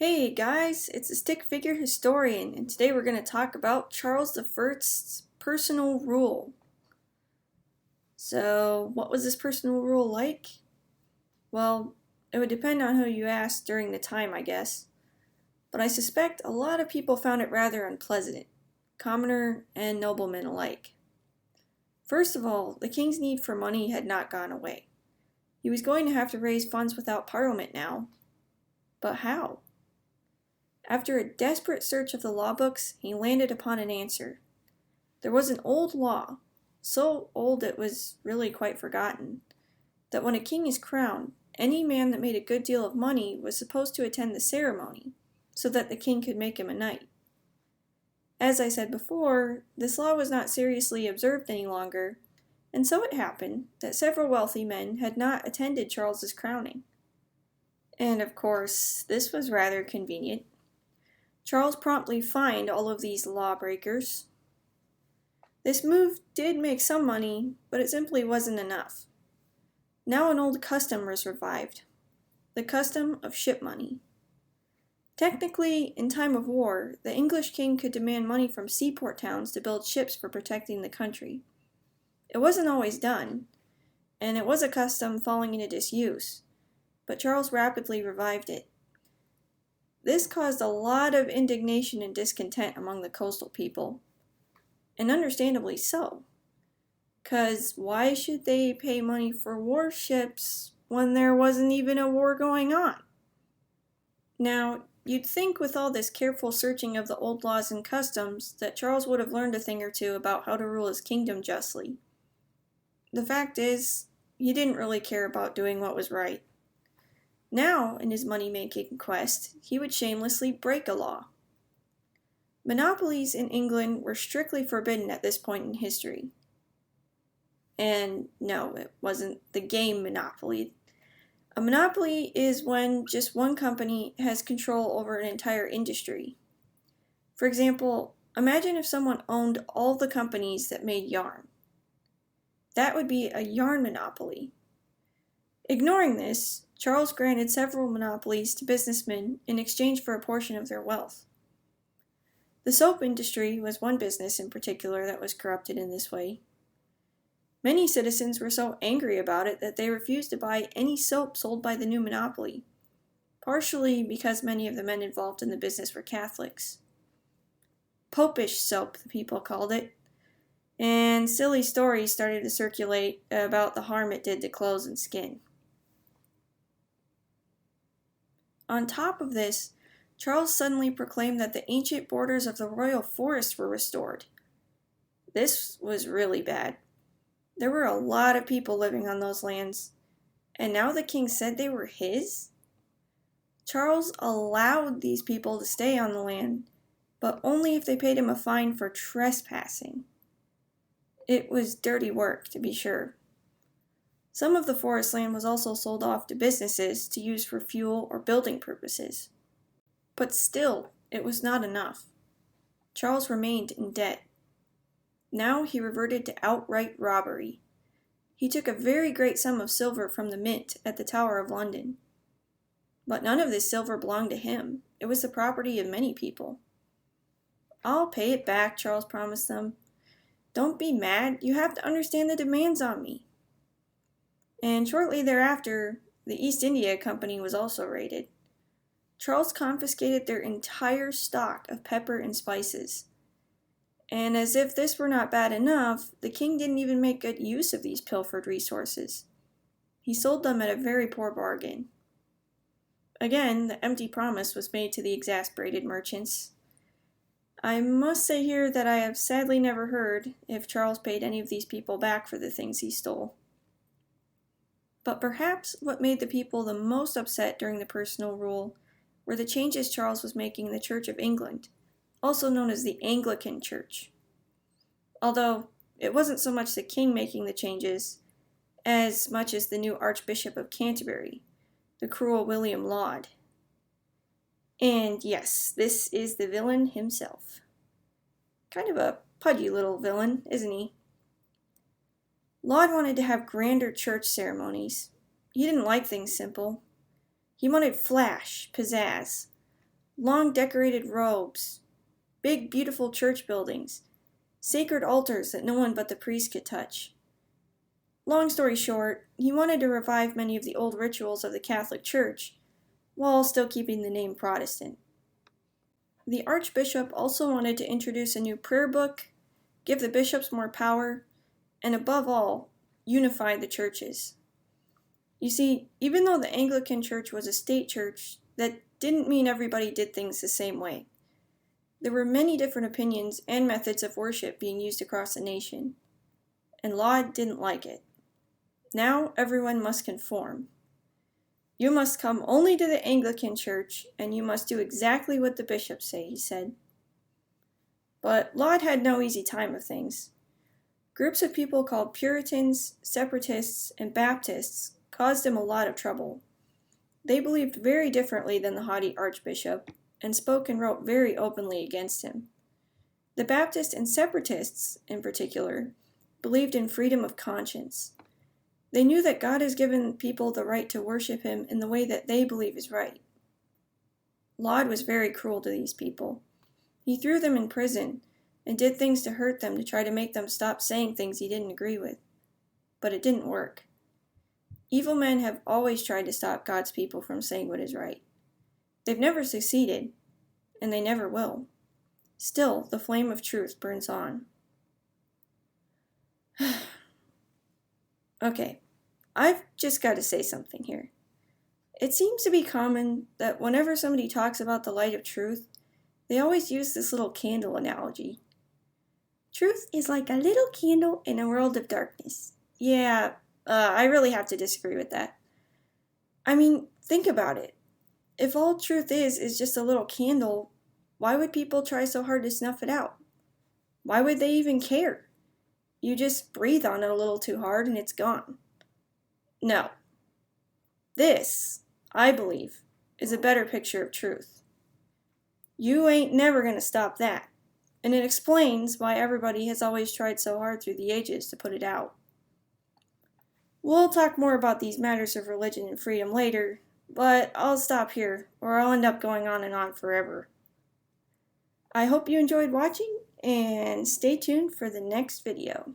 Hey guys, it's a stick figure historian, and today we're going to talk about Charles I's personal rule. So, what was this personal rule like? Well, it would depend on who you asked during the time, I guess. But I suspect a lot of people found it rather unpleasant, commoner and noblemen alike. First of all, the king's need for money had not gone away. He was going to have to raise funds without Parliament now. But how? After a desperate search of the law books, he landed upon an answer. There was an old law, so old it was really quite forgotten, that when a king is crowned, any man that made a good deal of money was supposed to attend the ceremony, so that the king could make him a knight. As I said before, this law was not seriously observed any longer, and so it happened that several wealthy men had not attended Charles's crowning. And of course, this was rather convenient. Charles promptly fined all of these lawbreakers. This move did make some money, but it simply wasn't enough. Now an old custom was revived, the custom of ship money. Technically, in time of war, the English king could demand money from seaport towns to build ships for protecting the country. It wasn't always done, and it was a custom falling into disuse, but Charles rapidly revived it. This caused a lot of indignation and discontent among the coastal people, and understandably so, because why should they pay money for warships when there wasn't even a war going on? Now, you'd think with all this careful searching of the old laws and customs that Charles would have learned a thing or two about how to rule his kingdom justly. The fact is, he didn't really care about doing what was right. Now, in his money-making quest, he would shamelessly break a law. Monopolies in England were strictly forbidden at this point in history. And no, it wasn't the game Monopoly. A monopoly is when just one company has control over an entire industry. For example, imagine if someone owned all the companies that made yarn. That would be a yarn monopoly. Ignoring this, Charles granted several monopolies to businessmen in exchange for a portion of their wealth. The soap industry was one business in particular that was corrupted in this way. Many citizens were so angry about it that they refused to buy any soap sold by the new monopoly, partially because many of the men involved in the business were Catholics. Popish soap, the people called it, and silly stories started to circulate about the harm it did to clothes and skin. On top of this, Charles suddenly proclaimed that the ancient borders of the royal forest were restored. This was really bad. There were a lot of people living on those lands, and now the king said they were his? Charles allowed these people to stay on the land, but only if they paid him a fine for trespassing. It was dirty work, to be sure. Some of the forest land was also sold off to businesses to use for fuel or building purposes. But still, it was not enough. Charles remained in debt. Now he reverted to outright robbery. He took a very great sum of silver from the mint at the Tower of London. But none of this silver belonged to him. It was the property of many people. "I'll pay it back," Charles promised them. "Don't be mad. You have to understand the demands on me." And shortly thereafter, the East India Company was also raided. Charles confiscated their entire stock of pepper and spices. And as if this were not bad enough, the king didn't even make good use of these pilfered resources. He sold them at a very poor bargain. Again, the empty promise was made to the exasperated merchants. I must say here that I have sadly never heard if Charles paid any of these people back for the things he stole. But perhaps what made the people the most upset during the personal rule were the changes Charles was making in the Church of England, also known as the Anglican Church. Although it wasn't so much the king making the changes, as much as the new Archbishop of Canterbury, the cruel William Laud. And yes, this is the villain himself. Kind of a pudgy little villain, isn't he? Laud wanted to have grander church ceremonies. He didn't like things simple. He wanted flash, pizzazz. long decorated robes, big beautiful church buildings, sacred altars that no one but the priest could touch. Long story short, he wanted to revive many of the old rituals of the Catholic Church, while still keeping the name Protestant. The Archbishop also wanted to introduce a new prayer book, give the bishops more power, and above all, unify the churches. You see, even though the Anglican Church was a state church, that didn't mean everybody did things the same way. There were many different opinions and methods of worship being used across the nation, and Laud didn't like it. Now everyone must conform. You must come only to the Anglican Church, and you must do exactly what the bishops say, he said. But Laud had no easy time of things. Groups of people called Puritans, Separatists, and Baptists caused him a lot of trouble. They believed very differently than the haughty Archbishop, and spoke and wrote very openly against him. The Baptists and Separatists, in particular, believed in freedom of conscience. They knew that God has given people the right to worship Him in the way that they believe is right. Laud was very cruel to these people. He threw them in prison and did things to hurt them to try to make them stop saying things he didn't agree with. But it didn't work. Evil men have always tried to stop God's people from saying what is right. They've never succeeded, and they never will. Still, the flame of truth burns on. Okay, I've just got to say something here. It seems to be common that whenever somebody talks about the light of truth, they always use this little candle analogy. Truth is like a little candle in a world of darkness. Yeah, I really have to disagree with that. I mean, think about it. If all truth is just a little candle, why would people try so hard to snuff it out? Why would they even care? You just breathe on it a little too hard and it's gone. No. This, I believe, is a better picture of truth. You ain't never going to stop that. And it explains why everybody has always tried so hard through the ages to put it out. We'll talk more about these matters of religion and freedom later, but I'll stop here, or I'll end up going on and on forever. I hope you enjoyed watching, and stay tuned for the next video.